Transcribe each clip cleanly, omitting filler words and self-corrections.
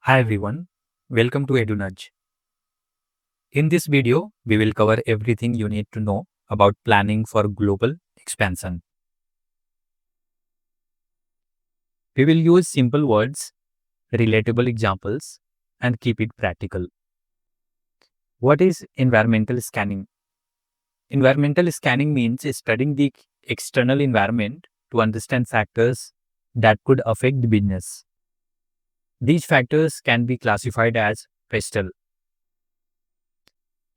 Hi everyone, welcome to EduNudge. In this video, we will cover everything you need to know about planning for global expansion. We will use simple words, relatable examples, and keep it practical. What is environmental scanning? Environmental scanning means studying the external environment to understand factors that could affect the business. These factors can be classified as pestle.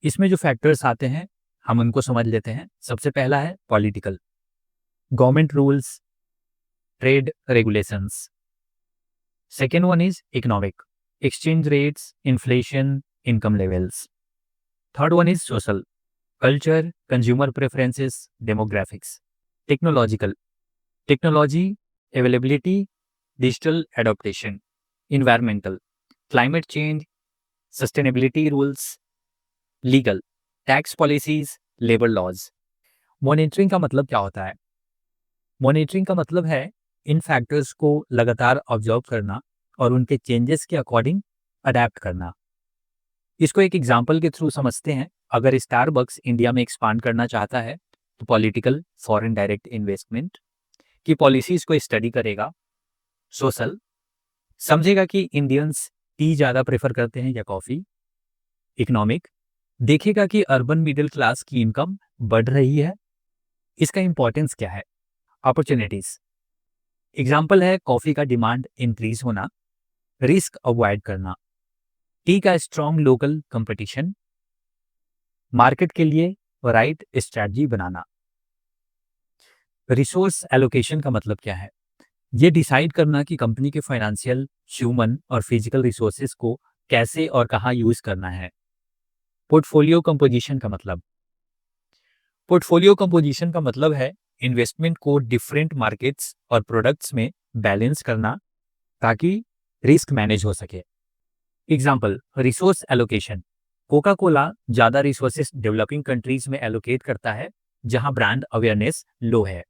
इसमें जो factors आते हैं हम उनको समझ लेते हैं। सबसे पहला है political, government rules, trade regulations. Second one is economic, exchange rates, inflation, income levels. Third one is social, culture, consumer preferences, demographics. Technological, technology, availability, digital adaptation. Environmental, climate change, sustainability rules. Legal, tax policies, labour laws. Monitoring का मतलब क्या होता है? Monitoring का मतलब है इन factors को लगातार ऑब्जर्व करना और उनके चेंजेस के अकॉर्डिंग अडेप्ट करना। इसको एक एग्जांपल के थ्रू समझते हैं। अगर स्टारबक्स इंडिया में एक्सपांड करना चाहता है तो पॉलिटिकल, फॉरेन डायरेक्ट इन्वेस्टमेंट की पॉलिसीज को स्टडी करेगा। सोशल, समझेगा कि इंडियंस टी ज़्यादा प्रेफर करते हैं या कॉफ़ी। इकोनॉमिक, देखेगा कि अर्बन मिडिल क्लास की इनकम बढ़ रही है। इसका इंपॉर्टेंस क्या है? अपॉर्चुनिटीज, एग्जाम्पल है कॉफी का डिमांड इंक्रीज होना, रिस्क अवॉइड करना। टी का स्ट्रॉन्ग लोकल कंपटीशन, मार्केट के लिए राइट स्ट्रैटेजी बनाना। रिसोर्स एलोकेशन का मतलब क्या है? ये डिसाइड करना कि कंपनी के फाइनेंशियल, ह्यूमन और फिजिकल रिसोर्सेज को कैसे और कहाँ यूज करना है। पोर्टफोलियो कंपोजिशन का मतलब, पोर्टफोलियो कंपोजिशन का मतलब है इन्वेस्टमेंट को डिफरेंट मार्केट्स और प्रोडक्ट्स में बैलेंस करना ताकि रिस्क मैनेज हो सके। Example, resource allocation, Coca Cola ज़्यादा रिसोर्सेस डेवलपिंग कंट्रीज में एलोकेट करता है जहां ब्रांड अवेयरनेस लो है।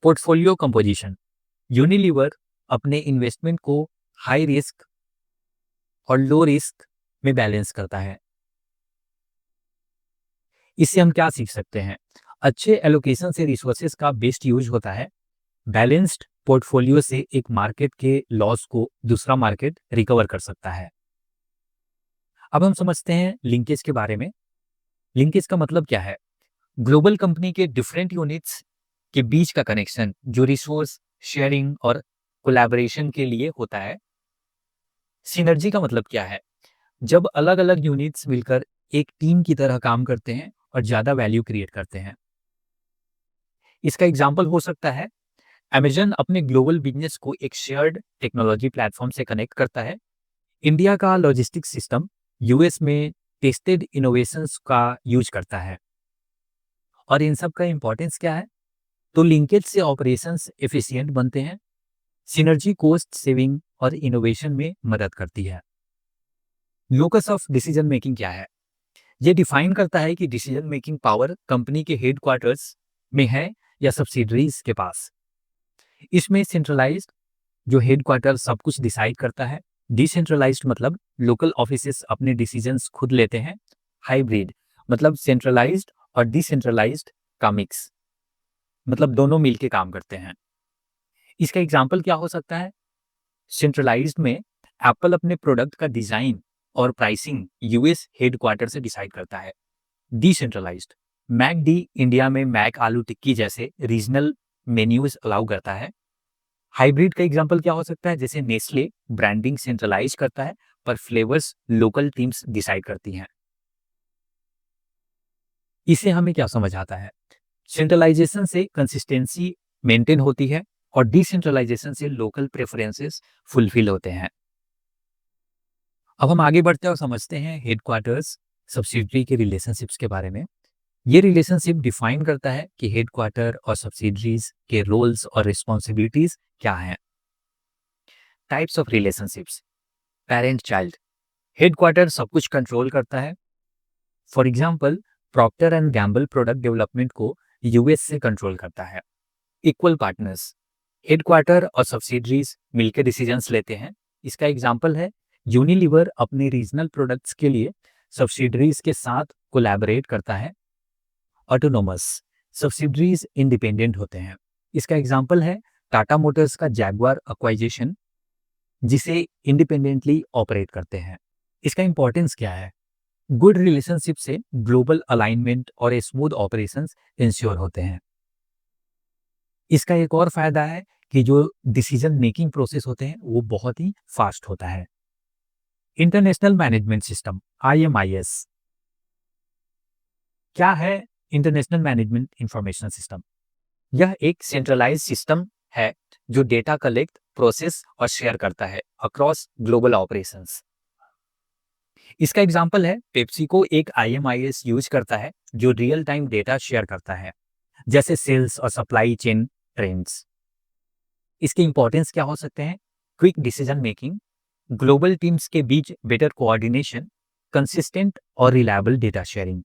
पोर्टफोलियो कंपोजिशन, यूनिलीवर अपने इन्वेस्टमेंट को हाई रिस्क और लो रिस्क में बैलेंस करता है। इससे हम क्या सीख सकते हैं? अच्छे एलोकेशन से रिसोर्सेज का बेस्ट यूज होता है। बैलेंस्ड पोर्टफोलियो से एक मार्केट के लॉस को दूसरा मार्केट रिकवर कर सकता है। अब हम समझते हैं लिंकेज के बारे में। लिंकेज का मतलब क्या है? ग्लोबल कंपनी के डिफरेंट यूनिट्स के बीच का कनेक्शन जो रिसोर्स शेयरिंग और कोलैबोरेशन के लिए होता है। सिनर्जी का मतलब क्या है? जब अलग अलग यूनिट्स मिलकर एक टीम की तरह काम करते हैं और ज्यादा वैल्यू क्रिएट करते हैं। इसका एग्जाम्पल हो सकता है अमेजन अपने ग्लोबल बिजनेस को एक शेयर्ड टेक्नोलॉजी प्लेटफॉर्म से कनेक्ट करता है। इंडिया का लॉजिस्टिक्स सिस्टम यूएस में टेस्टेड इनोवेशंस का यूज करता है। और इन सब का इंपॉर्टेंस क्या है? तो लिंकेज से ऑपरेशंस एफिशिएंट बनते हैं। सिनर्जी कॉस्ट सेविंग और इनोवेशन में मदद करती है। लोकस ऑफ डिसीजन मेकिंग क्या है? ये डिफाइन करता है कि डिसीजन मेकिंग पावर कंपनी के हेडक्वार्टर्स में है या सब्सिडरीज के पास। इसमें सेंट्रलाइज्ड जो हेडक्वार्टर सब कुछ डिसाइड करता है। डिसेंट्रलाइज्ड मतलब लोकल ऑफिसेस अपने डिसीजंस खुद लेते हैं। हाइब्रिड मतलब सेंट्रलाइज्ड और डिसेंट्रलाइज्ड का मिक्स, मतलब दोनों मिलके काम करते हैं। इसका एग्जाम्पल क्या हो सकता है? सेंट्रलाइज्ड में एप्पल अपने प्रोडक्ट का डिजाइन और प्राइसिंग यूएस हेडक्वार्टर से डिसाइड करता है। डिसेंट्रलाइज्ड, मैकडी इंडिया में मैक आलू टिक्की जैसे रीजनल मेन्यूज अलाउ करता है। हाइब्रिड का एग्जांपल क्या हो सकता है? जैसे नेस्ले ब्रांडिंग सेंट्रलाइज करता है पर फ्लेवर्स लोकल टीम्स डिसाइड करती हैं। इसे हमें क्या समझ आता है? सेंट्रलाइजेशन से कंसिस्टेंसी मेंटेन होती है और डिसेंट्रलाइजेशन से लोकल प्रेफरेंसेस फुलफिल होते हैं। अब हम आगे बढ़ते हैं और समझते हैं हेडक्वार्टर्स सब्सिडरी के रिलेशनशिप्स के बारे में। ये रिलेशनशिप डिफाइन करता है कि हेडक्वार्टर और सब्सिडरीज के रोल्स और रिस्पॉन्सिबिलिटीज क्या हैं। Types of relationships, parent child, headquarter सब कुछ कंट्रोल करता है। For example, Procter and Gamble product development को यूएस से कंट्रोल करता है। इक्वल पार्टनर्स, हेडक्वार्टर और सब्सिडरीज मिलकर डिसीजंस लेते हैं। इसका एग्जाम्पल है यूनिलीवर अपने रीजनल प्रोडक्ट्स के लिए सब्सिडरीज के साथ कोलैबोरेट करता है। ऑटोनोमस सब्सिडरीज इंडिपेंडेंट होते हैं। इसका एग्जांपल है टाटा मोटर्स का जैगुआर एक्वाइजिशन, जिसे इंडिपेंडेंटली ऑपरेट करते हैं। इसका इंपॉर्टेंस क्या है? गुड रिलेशनशिप से ग्लोबल अलाइनमेंट और स्मूथ ऑपरेशंस इंश्योर होते हैं। इसका एक और फायदा है कि जो डिसीजन मेकिंग प्रोसेस होते हैं वो बहुत ही फास्ट होता है। इंटरनेशनल मैनेजमेंट सिस्टम IMIS क्या है? इंटरनेशनल मैनेजमेंट इंफॉर्मेशन सिस्टम यह एक सेंट्रलाइज सिस्टम है जो डेटा कलेक्ट, प्रोसेस और शेयर करता है अक्रॉस ग्लोबल ऑपरेशंस। इसका एग्जांपल है पेप्सिको एक IMIS यूज करता है जो रियल टाइम डेटा शेयर करता है, जैसे सेल्स और सप्लाई चेन ट्रेंड्स। इसके इंपॉर्टेंस क्या हो सकते हैं? Quick decision making, global teams के बीच बेटर कोऑर्डिनेशन, कंसिस्टेंट और रिलायबल डेटा शेयरिंग।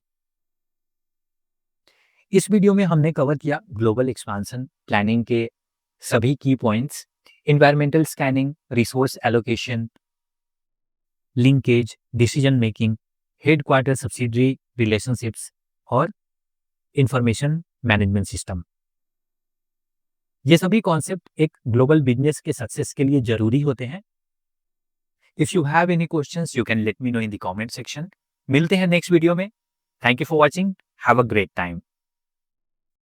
इस वीडियो में हमने कवर किया ग्लोबल एक्सपांशन प्लानिंग के सभी की points, environmental scanning, resource allocation, linkage, decision making, headquarter subsidiary relationships और इंफॉर्मेशन मैनेजमेंट सिस्टम। ये सभी कॉन्सेप्ट एक ग्लोबल बिजनेस के सक्सेस के लिए जरूरी होते हैं। If you have any questions you can let me know in the comment section. मिलते हैं नेक्स्ट वीडियो में। Thank you for watching. Have a great time.